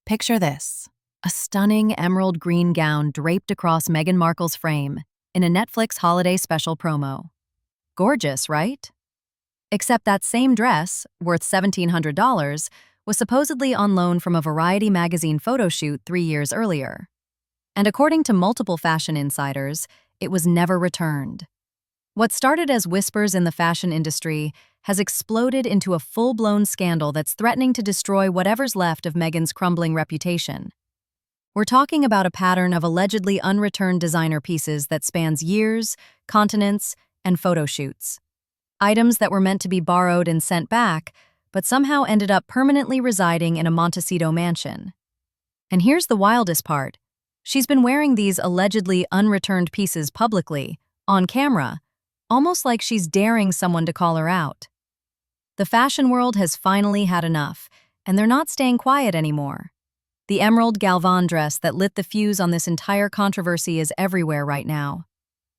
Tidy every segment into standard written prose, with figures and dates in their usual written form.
Picture this: a stunning emerald green gown draped across Meghan Markle's frame in a Netflix holiday special promo. Gorgeous, right? Except that same dress, worth $1,700, was supposedly on loan from a Variety magazine photo shoot 3 years earlier. And according to multiple fashion insiders, it was never returned. What started as whispers in the fashion industry has exploded into a full-blown scandal that's threatening to destroy whatever's left of Meghan's crumbling reputation. We're talking about a pattern of allegedly unreturned designer pieces that spans years, continents, and photo shoots. Items that were meant to be borrowed and sent back, but somehow ended up permanently residing in a Montecito mansion. And here's the wildest part. She's been wearing these allegedly unreturned pieces publicly, on camera, almost like she's daring someone to call her out. The fashion world has finally had enough, and they're not staying quiet anymore. The emerald Galvan dress that lit the fuse on this entire controversy is everywhere right now.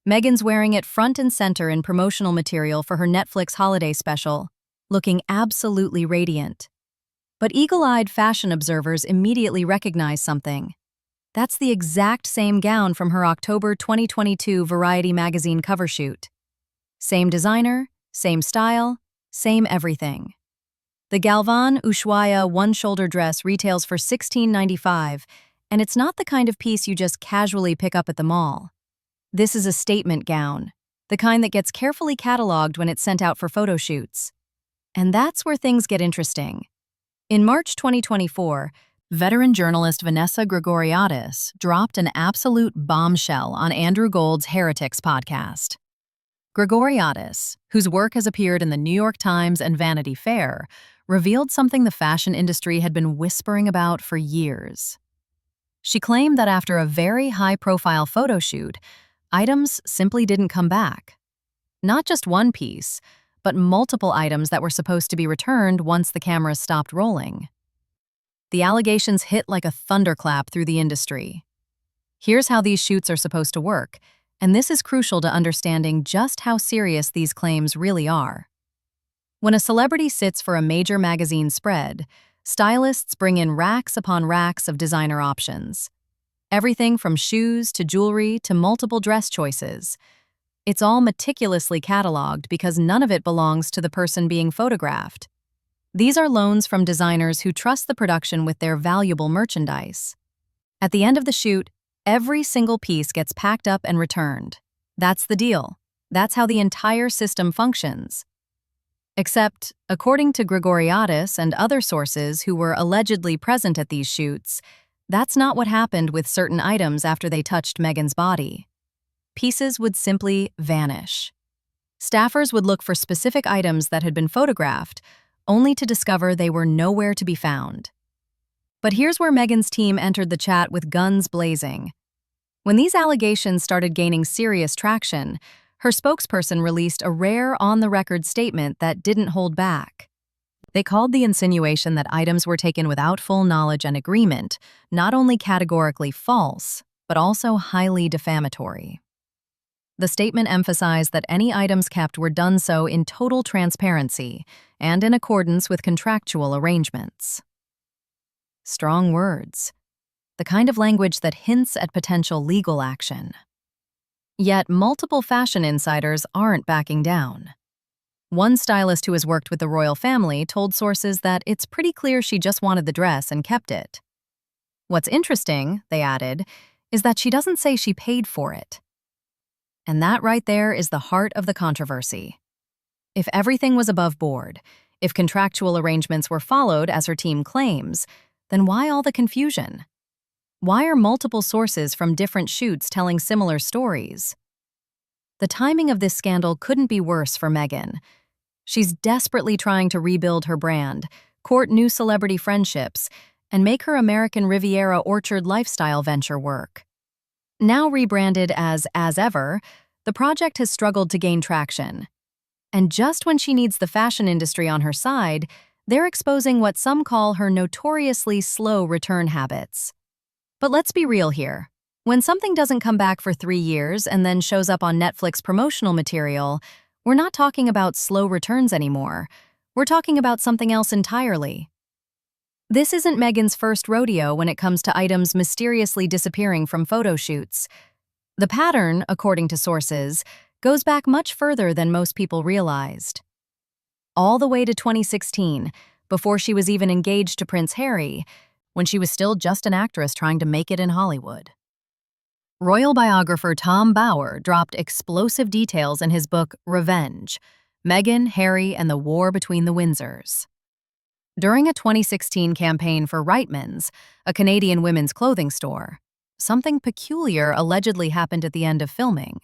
Meghan's wearing it front and center in promotional material for her Netflix holiday special, looking absolutely radiant. But eagle-eyed fashion observers immediately recognize something. That's the exact same gown from her October 2022 Variety magazine cover shoot. Same designer, same style, same everything. The Galvan Ushuaia one-shoulder dress retails for $16.95, and it's not the kind of piece you just casually pick up at the mall. This is a statement gown, the kind that gets carefully cataloged when it's sent out for photo shoots. And that's where things get interesting. In March 2024, veteran journalist Vanessa Grigoriadis dropped an absolute bombshell on Andrew Gold's Heretics podcast. Grigoriadis, whose work has appeared in the New York Times and Vanity Fair, revealed something the fashion industry had been whispering about for years. She claimed that after a very high-profile photo shoot, items simply didn't come back. Not just one piece, but multiple items that were supposed to be returned once the cameras stopped rolling. The allegations hit like a thunderclap through the industry. Here's how these shoots are supposed to work, and this is crucial to understanding just how serious these claims really are. When a celebrity sits for a major magazine spread, stylists bring in racks upon racks of designer options. Everything from shoes to jewelry to multiple dress choices. It's all meticulously cataloged because none of it belongs to the person being photographed. These are loans from designers who trust the production with their valuable merchandise. At the end of the shoot, every single piece gets packed up and returned. That's the deal. That's how the entire system functions. Except, according to Grigoriadis and other sources who were allegedly present at these shoots, that's not what happened with certain items after they touched Meghan's body. Pieces would simply vanish. Staffers would look for specific items that had been photographed, only to discover they were nowhere to be found. But here's where Meghan's team entered the chat with guns blazing. When these allegations started gaining serious traction, her spokesperson released a rare on-the-record statement that didn't hold back. They called the insinuation that items were taken without full knowledge and agreement not only categorically false, but also highly defamatory. The statement emphasized that any items kept were done so in total transparency and in accordance with contractual arrangements. Strong words. The kind of language that hints at potential legal action. Yet multiple fashion insiders aren't backing down. One stylist who has worked with the royal family told sources that it's pretty clear she just wanted the dress and kept it. What's interesting, they added, is that she doesn't say she paid for it. And that right there is the heart of the controversy. If everything was above board, if contractual arrangements were followed as her team claims, then why all the confusion? Why are multiple sources from different shoots telling similar stories? The timing of this scandal couldn't be worse for Meghan. She's desperately trying to rebuild her brand, court new celebrity friendships, and make her American Riviera Orchard lifestyle venture work. Now rebranded as Ever, the project has struggled to gain traction. And just when she needs the fashion industry on her side, they're exposing what some call her notoriously slow return habits. But let's be real here. When something doesn't come back for 3 years and then shows up on Netflix promotional material, we're not talking about slow returns anymore. We're talking about something else entirely. This isn't Meghan's first rodeo when it comes to items mysteriously disappearing from photo shoots. The pattern, according to sources, goes back much further than most people realized. All the way to 2016, before she was even engaged to Prince Harry, when she was still just an actress trying to make it in Hollywood. Royal biographer Tom Bower dropped explosive details in his book Revenge: Meghan, Harry, and the War Between the Windsors. During a 2016 campaign for Reitman's, a Canadian women's clothing store, something peculiar allegedly happened at the end of filming.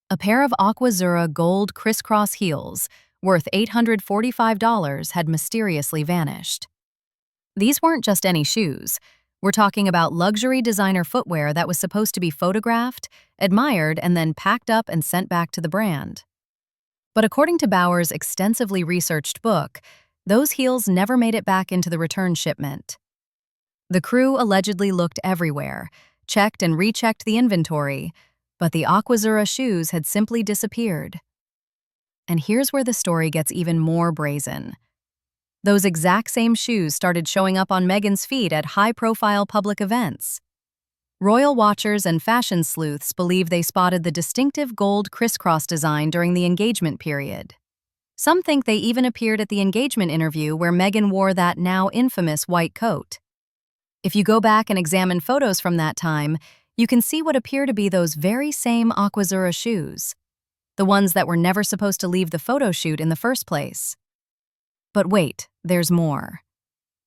A pair of Aquazura gold crisscross heels, worth $845, had mysteriously vanished. These weren't just any shoes. We're talking about luxury designer footwear that was supposed to be photographed, admired, and then packed up and sent back to the brand. But according to Bower's extensively researched book, those heels never made it back into the return shipment. The crew allegedly looked everywhere, checked and rechecked the inventory, but the Aquazura shoes had simply disappeared. And here's where the story gets even more brazen. Those exact same shoes started showing up on Meghan's feet at high-profile public events. Royal watchers and fashion sleuths believe they spotted the distinctive gold crisscross design during the engagement period. Some think they even appeared at the engagement interview where Meghan wore that now infamous white coat. If you go back and examine photos from that time, you can see what appear to be those very same Aquazura shoes, the ones that were never supposed to leave the photo shoot in the first place. But wait, there's more.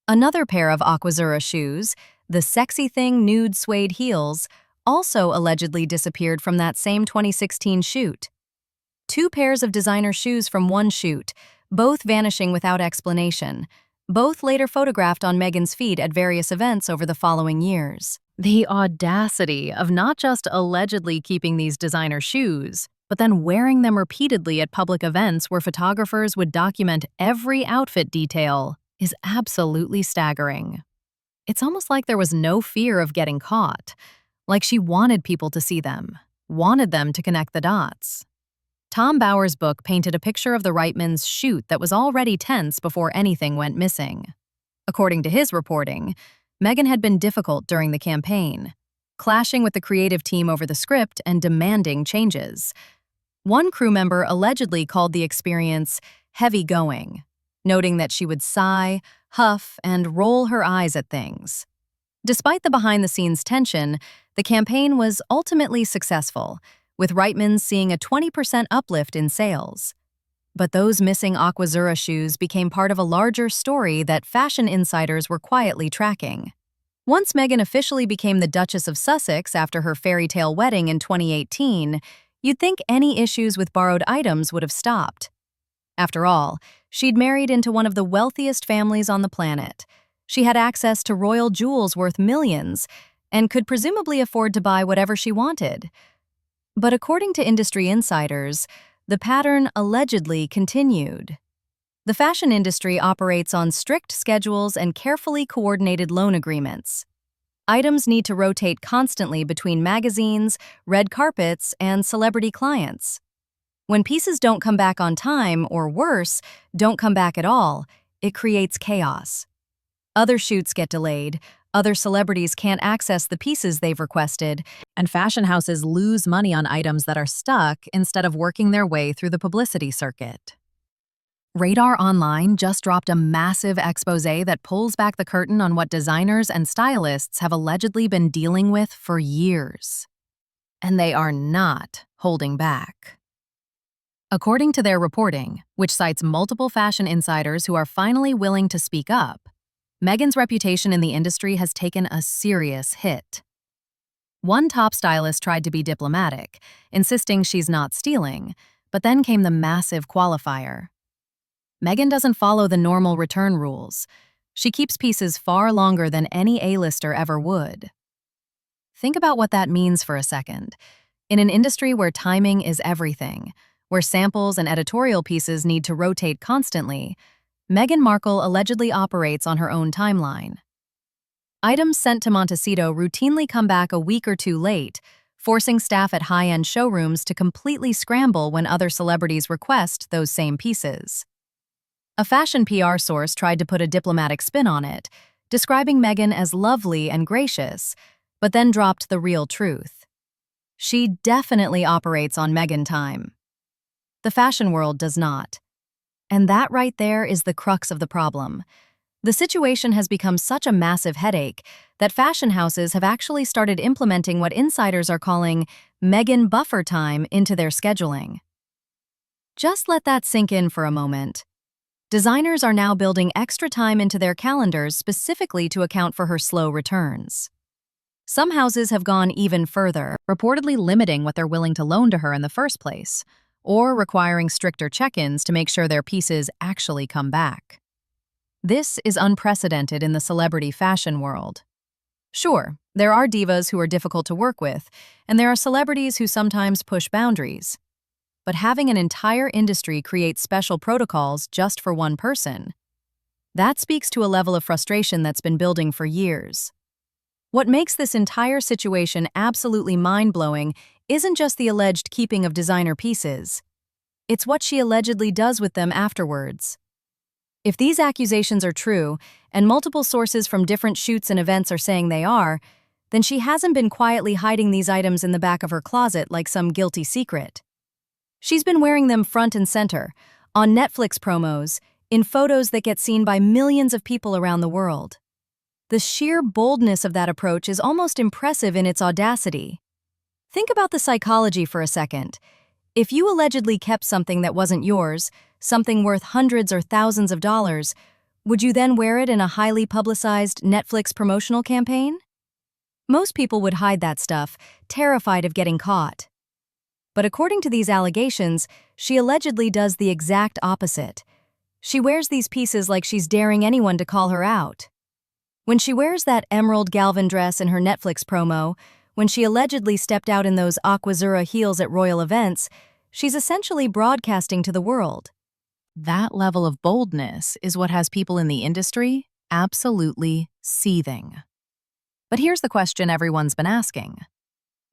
Another pair of Aquazura shoes, the Sexy Thing nude suede heels, also allegedly disappeared from that same 2016 shoot. Two pairs of designer shoes from one shoot, both vanishing without explanation, both later photographed on Meghan's feet at various events over the following years. The audacity of not just allegedly keeping these designer shoes, but then wearing them repeatedly at public events where photographers would document every outfit detail is absolutely staggering. It's almost like there was no fear of getting caught, like she wanted people to see them, wanted them to connect the dots. Tom Bower's book painted a picture of the Reitmans' shoot that was already tense before anything went missing. According to his reporting, Meghan had been difficult during the campaign, clashing with the creative team over the script and demanding changes. One crew member allegedly called the experience heavy going, noting that she would sigh, huff, and roll her eyes at things. Despite the behind-the-scenes tension, the campaign was ultimately successful, with Reitmans seeing a 20% uplift in sales. But those missing Aquazura shoes became part of a larger story that fashion insiders were quietly tracking. Once Meghan officially became the Duchess of Sussex after her fairy tale wedding in 2018, you'd think any issues with borrowed items would have stopped. After all, she'd married into one of the wealthiest families on the planet. She had access to royal jewels worth millions and could presumably afford to buy whatever she wanted. But according to industry insiders, the pattern allegedly continued. The fashion industry operates on strict schedules and carefully coordinated loan agreements. Items need to rotate constantly between magazines, red carpets, and celebrity clients. When pieces don't come back on time, or worse, don't come back at all, it creates chaos. Other shoots get delayed, other celebrities can't access the pieces they've requested, and fashion houses lose money on items that are stuck instead of working their way through the publicity circuit. Radar Online just dropped a massive exposé that pulls back the curtain on what designers and stylists have allegedly been dealing with for years. And they are not holding back. According to their reporting, which cites multiple fashion insiders who are finally willing to speak up, Meghan's reputation in the industry has taken a serious hit. One top stylist tried to be diplomatic, insisting she's not stealing, but then came the massive qualifier. Meghan doesn't follow the normal return rules. She keeps pieces far longer than any A-lister ever would. Think about what that means for a second. In an industry where timing is everything, where samples and editorial pieces need to rotate constantly, Meghan Markle allegedly operates on her own timeline. Items sent to Montecito routinely come back a week or two late, forcing staff at high-end showrooms to completely scramble when other celebrities request those same pieces. A fashion PR source tried to put a diplomatic spin on it, describing Meghan as lovely and gracious, but then dropped the real truth. She definitely operates on Meghan time. The fashion world does not. And that right there is the crux of the problem. The situation has become such a massive headache that fashion houses have actually started implementing what insiders are calling Meghan buffer time into their scheduling. Just let that sink in for a moment. Designers are now building extra time into their calendars specifically to account for her slow returns. Some houses have gone even further, reportedly limiting what they're willing to loan to her in the first place, or requiring stricter check-ins to make sure their pieces actually come back. This is unprecedented in the celebrity fashion world. Sure, there are divas who are difficult to work with, and there are celebrities who sometimes push boundaries. But having an entire industry create special protocols just for one person, that speaks to a level of frustration that's been building for years. What makes this entire situation absolutely mind-blowing isn't just the alleged keeping of designer pieces. It's what she allegedly does with them afterwards. If these accusations are true, and multiple sources from different shoots and events are saying they are, then she hasn't been quietly hiding these items in the back of her closet like some guilty secret. She's been wearing them front and center, on Netflix promos, in photos that get seen by millions of people around the world. The sheer boldness of that approach is almost impressive in its audacity. Think about the psychology for a second. If you allegedly kept something that wasn't yours, something worth hundreds or thousands of dollars, would you then wear it in a highly publicized Netflix promotional campaign? Most people would hide that stuff, terrified of getting caught. But according to these allegations, she allegedly does the exact opposite. She wears these pieces like she's daring anyone to call her out. When she wears that emerald Galvan dress in her Netflix promo, when she allegedly stepped out in those Aquazura heels at royal events, she's essentially broadcasting to the world. That level of boldness is what has people in the industry absolutely seething. But here's the question everyone's been asking.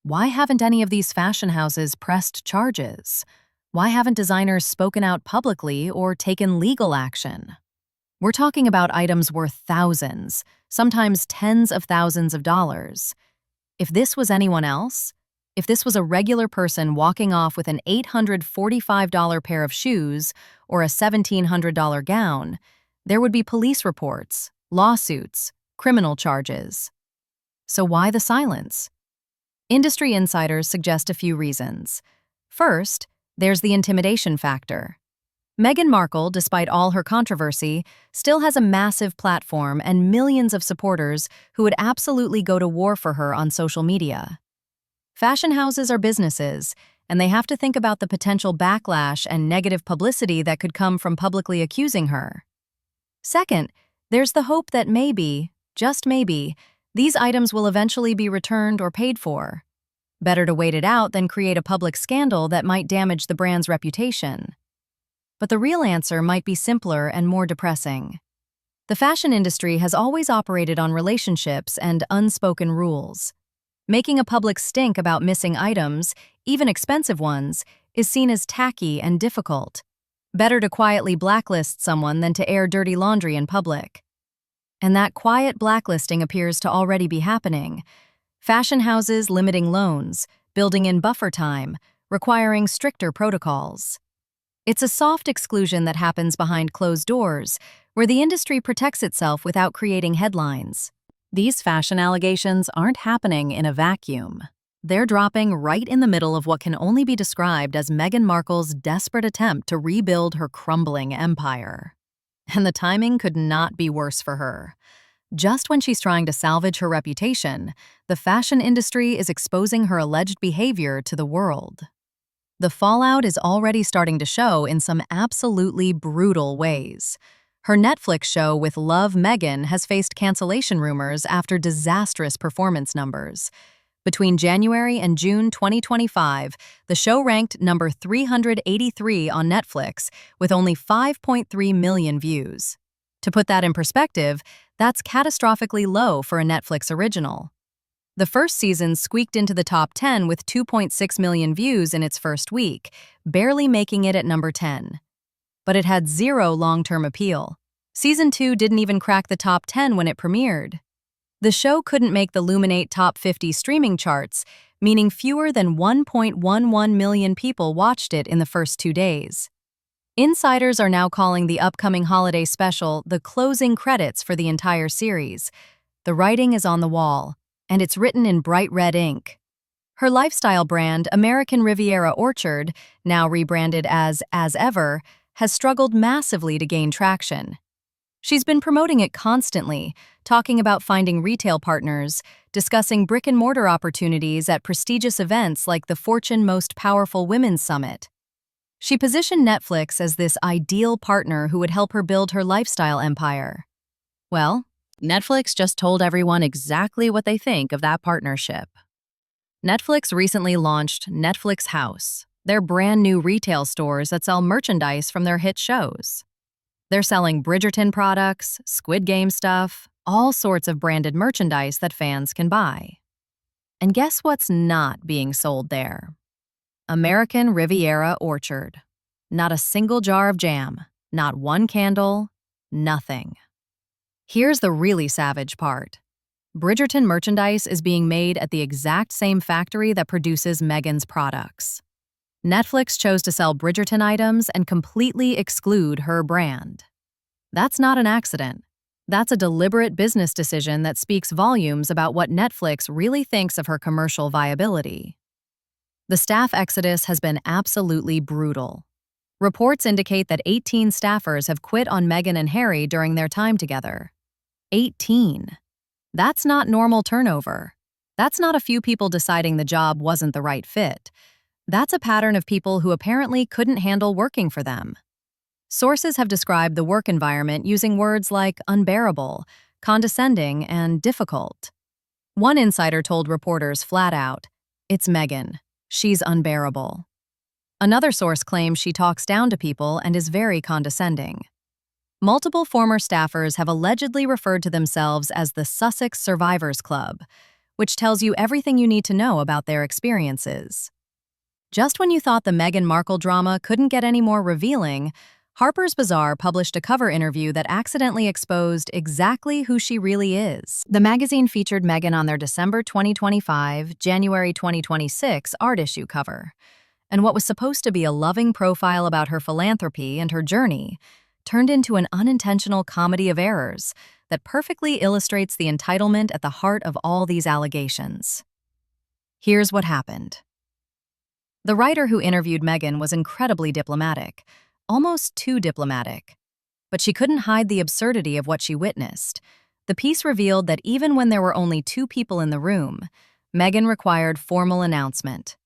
Why haven't any of these fashion houses pressed charges? Why haven't designers spoken out publicly or taken legal action? We're talking about items worth thousands, sometimes tens of thousands of dollars. If this was anyone else, if this was a regular person walking off with an $845 pair of shoes or a $1,700 gown, there would be police reports, lawsuits, criminal charges. So why the silence? Industry insiders suggest a few reasons. First, there's the intimidation factor. Meghan Markle, despite all her controversy, still has a massive platform and millions of supporters who would absolutely go to war for her on social media. Fashion houses are businesses, and they have to think about the potential backlash and negative publicity that could come from publicly accusing her. Second, there's the hope that maybe, just maybe, these items will eventually be returned or paid for. Better to wait it out than create a public scandal that might damage the brand's reputation. But the real answer might be simpler and more depressing. The fashion industry has always operated on relationships and unspoken rules. Making a public stink about missing items, even expensive ones, is seen as tacky and difficult. Better to quietly blacklist someone than to air dirty laundry in public. And that quiet blacklisting appears to already be happening. Fashion houses limiting loans, building in buffer time, requiring stricter protocols. It's a soft exclusion that happens behind closed doors, where the industry protects itself without creating headlines. These fashion allegations aren't happening in a vacuum. They're dropping right in the middle of what can only be described as Meghan Markle's desperate attempt to rebuild her crumbling empire. And the timing could not be worse for her. Just when she's trying to salvage her reputation, the fashion industry is exposing her alleged behavior to the world. The fallout is already starting to show in some absolutely brutal ways. Her Netflix show with Love Meghan has faced cancellation rumors after disastrous performance numbers. Between January and June 2025, the show ranked number 383 on Netflix with only 5.3 million views. To put that in perspective, that's catastrophically low for a Netflix original. The first season squeaked into the top 10 with 2.6 million views in its first week, barely making it at number 10. but it had zero long-term appeal. Season 2 didn't even crack the top 10 when it premiered. The show couldn't make the Luminate Top 50 streaming charts, meaning fewer than 1.11 million people watched it in the first 2 days. Insiders are now calling the upcoming holiday special the closing credits for the entire series. The writing is on the wall, and it's written in bright red ink. Her lifestyle brand, American Riviera Orchard, now rebranded as Ever, has struggled massively to gain traction. She's been promoting it constantly, talking about finding retail partners, discussing brick-and-mortar opportunities at prestigious events like the Fortune Most Powerful Women's Summit. She positioned Netflix as this ideal partner who would help her build her lifestyle empire. Well, Netflix just told everyone exactly what they think of that partnership. Netflix recently launched Netflix House, their brand new retail stores that sell merchandise from their hit shows. They're selling Bridgerton products, Squid Game stuff, all sorts of branded merchandise that fans can buy. And guess what's not being sold there? American Riviera Orchard. Not a single jar of jam, not one candle, nothing. Here's the really savage part. Bridgerton merchandise is being made at the exact same factory that produces Meghan's products. Netflix chose to sell Bridgerton items and completely exclude her brand. That's not an accident. That's a deliberate business decision that speaks volumes about what Netflix really thinks of her commercial viability. The staff exodus has been absolutely brutal. Reports indicate that 18 staffers have quit on Meghan and Harry during their time together. 18. That's not normal turnover. That's not a few people deciding the job wasn't the right fit. That's a pattern of people who apparently couldn't handle working for them. Sources have described the work environment using words like unbearable, condescending, and difficult. One insider told reporters flat out, "It's Meghan. She's unbearable." Another source claims she talks down to people and is very condescending. Multiple former staffers have allegedly referred to themselves as the Sussex Survivors Club, which tells you everything you need to know about their experiences. Just when you thought the Meghan Markle drama couldn't get any more revealing, Harper's Bazaar published a cover interview that accidentally exposed exactly who she really is. The magazine featured Meghan on their December 2025, January 2026 art issue cover. And what was supposed to be a loving profile about her philanthropy and her journey turned into an unintentional comedy of errors that perfectly illustrates the entitlement at the heart of all these allegations. Here's what happened. The writer who interviewed Meghan was incredibly diplomatic, almost too diplomatic. But she couldn't hide the absurdity of what she witnessed. The piece revealed that even when there were only 2 people in the room, Meghan required formal announcement.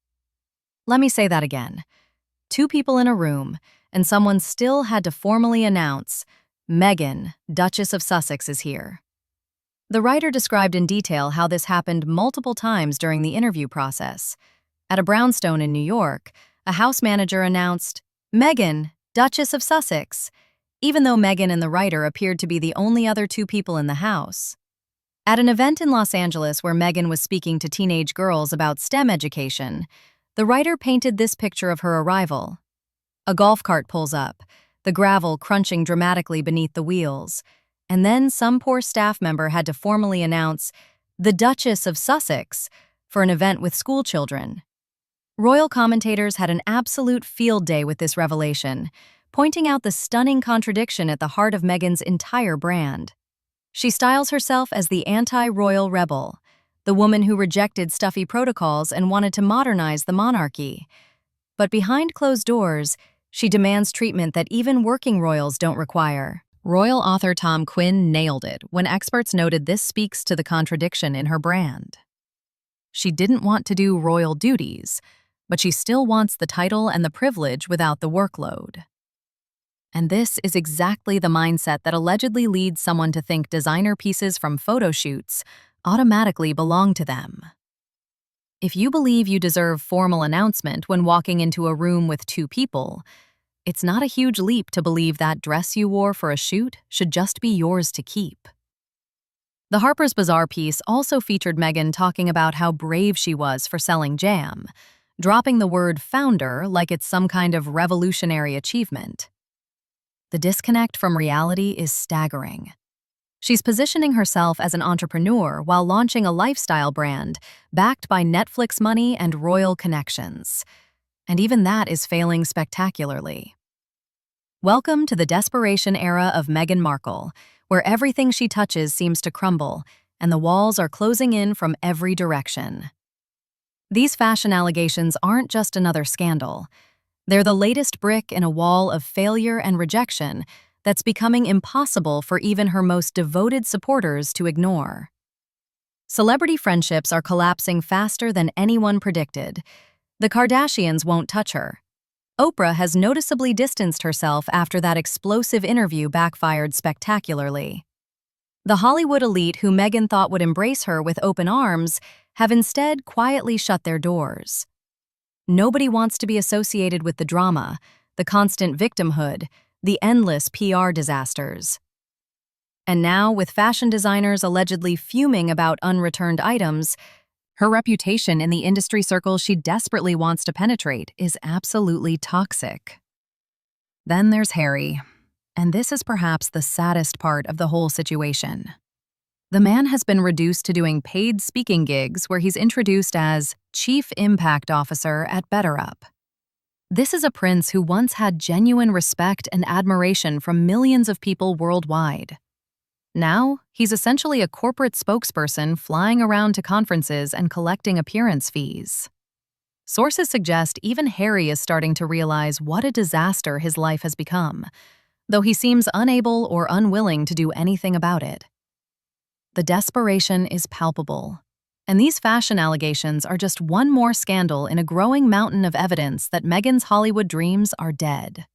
Let me say that again. 2 people in a room, and someone still had to formally announce, "Meghan, Duchess of Sussex, is here." The writer described in detail how this happened multiple times during the interview process. At a brownstone in New York, a house manager announced, "Meghan, Duchess of Sussex," even though Meghan and the writer appeared to be the only other 2 people in the house. At an event in Los Angeles where Meghan was speaking to teenage girls about STEM education, the writer painted this picture of her arrival. A golf cart pulls up, the gravel crunching dramatically beneath the wheels, and then some poor staff member had to formally announce, "The Duchess of Sussex," for an event with school children. Royal commentators had an absolute field day with this revelation, pointing out the stunning contradiction at the heart of Meghan's entire brand. She styles herself as the anti-royal rebel, the woman who rejected stuffy protocols and wanted to modernize the monarchy. But behind closed doors, she demands treatment that even working royals don't require. Royal author Tom Quinn nailed it when experts noted this speaks to the contradiction in her brand. She didn't want to do royal duties, but she still wants the title and the privilege without the workload. And this is exactly the mindset that allegedly leads someone to think designer pieces from photoshoots automatically belong to them. If you believe you deserve formal announcement when walking into a room with 2 people, it's not a huge leap to believe that dress you wore for a shoot should just be yours to keep. The Harper's Bazaar piece also featured Meghan talking about how brave she was for selling jam, dropping the word founder like it's some kind of revolutionary achievement. the disconnect from reality is staggering. She's positioning herself as an entrepreneur while launching a lifestyle brand backed by Netflix money and royal connections. And even that is failing spectacularly. Welcome to the desperation era of Meghan Markle, where everything she touches seems to crumble, and the walls are closing in from every direction. These fashion allegations aren't just another scandal. They're the latest brick in a wall of failure and rejection that's becoming impossible for even her most devoted supporters to ignore. Celebrity friendships are collapsing faster than anyone predicted. The Kardashians won't touch her. Oprah has noticeably distanced herself after that explosive interview backfired spectacularly. The Hollywood elite who Meghan thought would embrace her with open arms have instead quietly shut their doors. Nobody wants to be associated with the drama, the constant victimhood, the endless PR disasters. And now, with fashion designers allegedly fuming about unreturned items, her reputation in the industry circles she desperately wants to penetrate is absolutely toxic. Then there's Harry, and this is perhaps the saddest part of the whole situation. The man has been reduced to doing paid speaking gigs where he's introduced as Chief Impact Officer at BetterUp. This is a prince who once had genuine respect and admiration from millions of people worldwide. Now, he's essentially a corporate spokesperson flying around to conferences and collecting appearance fees. Sources suggest even Harry is starting to realize what a disaster his life has become, though he seems unable or unwilling to do anything about it. The desperation is palpable. And these fashion allegations are just one more scandal in a growing mountain of evidence that Meghan's Hollywood dreams are dead.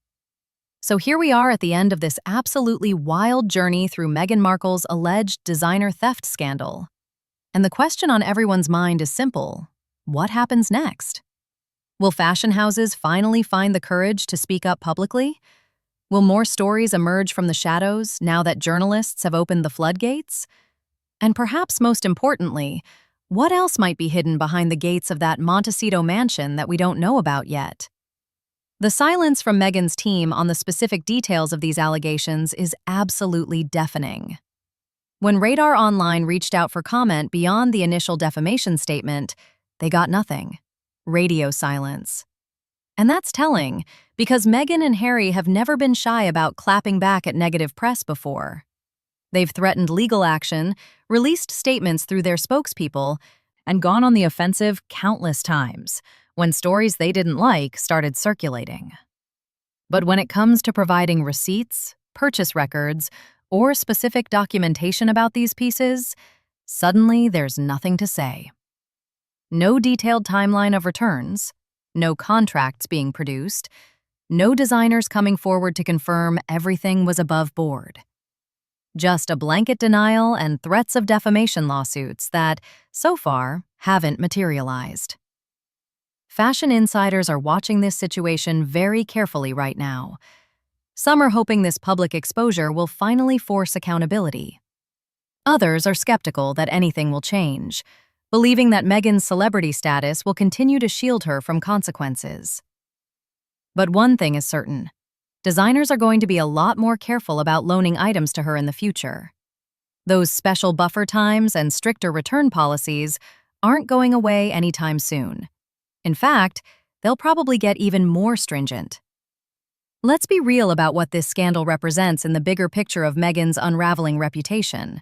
So here we are at the end of this absolutely wild journey through Meghan Markle's alleged designer theft scandal. And the question on everyone's mind is simple: what happens next? Will fashion houses finally find the courage to speak up publicly? Will more stories emerge from the shadows now that journalists have opened the floodgates? And perhaps most importantly, what else might be hidden behind the gates of that Montecito mansion that we don't know about yet? The silence from Meghan's team on the specific details of these allegations is absolutely deafening. When Radar Online reached out for comment beyond the initial defamation statement, they got nothing. Radio silence. And that's telling, because Meghan and Harry have never been shy about clapping back at negative press before. They've threatened legal action, released statements through their spokespeople, and gone on the offensive countless times when stories they didn't like started circulating. But when it comes to providing receipts, purchase records, or specific documentation about these pieces, suddenly there's nothing to say. No detailed timeline of returns, no contracts being produced, no designers coming forward to confirm everything was above board. Just a blanket denial and threats of defamation lawsuits that, so far, haven't materialized. Fashion insiders are watching this situation very carefully right now. Some are hoping this public exposure will finally force accountability. Others are skeptical that anything will change, believing that Meghan's celebrity status will continue to shield her from consequences. But one thing is certain: designers are going to be a lot more careful about loaning items to her in the future. Those special buffer times and stricter return policies aren't going away anytime soon. In fact, they'll probably get even more stringent. Let's be real about what this scandal represents in the bigger picture of Meghan's unraveling reputation.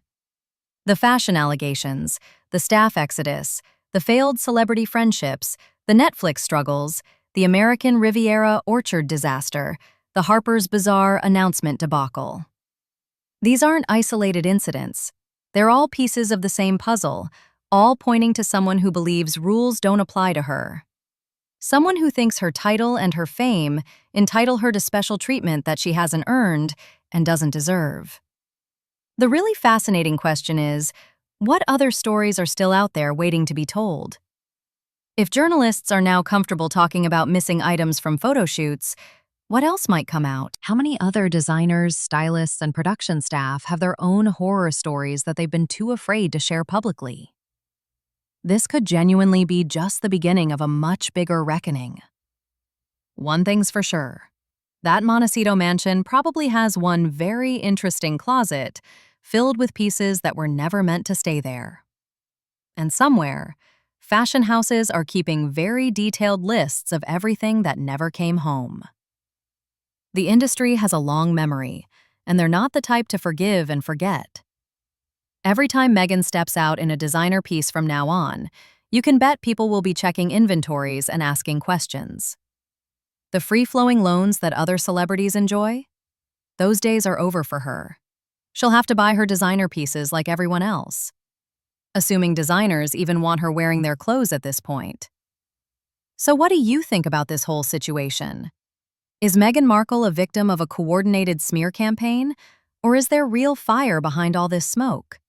The fashion allegations, the staff exodus, the failed celebrity friendships, the Netflix struggles, the American Riviera orchard disaster, the Harper's Bazaar announcement debacle. These aren't isolated incidents. They're all pieces of the same puzzle, all pointing to someone who believes rules don't apply to her. Someone who thinks her title and her fame entitle her to special treatment that she hasn't earned and doesn't deserve. The really fascinating question is, what other stories are still out there waiting to be told? If journalists are now comfortable talking about missing items from photoshoots, what else might come out? How many other designers, stylists, and production staff have their own horror stories that they've been too afraid to share publicly? This could genuinely be just the beginning of a much bigger reckoning. One thing's for sure: That Montecito mansion probably has one very interesting closet filled with pieces that were never meant to stay there. And somewhere, fashion houses are keeping very detailed lists of everything that never came home. The industry has a long memory, and they're not the type to forgive and forget. Every time Meghan steps out in a designer piece from now on, you can bet people will be checking inventories and asking questions. The free-flowing loans that other celebrities enjoy? Those days are over for her. She'll have to buy her designer pieces like everyone else. Assuming designers even want her wearing their clothes at this point. So what do you think about this whole situation? Is Meghan Markle a victim of a coordinated smear campaign, or is there real fire behind all this smoke?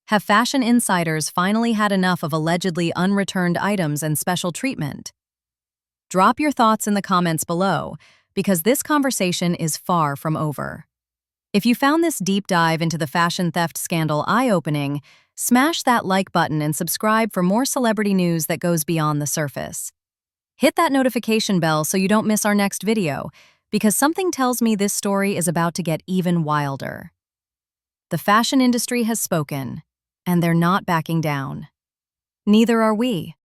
Have fashion insiders finally had enough of allegedly unreturned items and special treatment? Drop your thoughts in the comments below, because this conversation is far from over. If you found this deep dive into the fashion theft scandal eye-opening, smash that like button and subscribe for more celebrity news that goes beyond the surface. Hit that notification bell so you don't miss our next video, because something tells me this story is about to get even wilder. The fashion industry has spoken, and they're not backing down. Neither are we.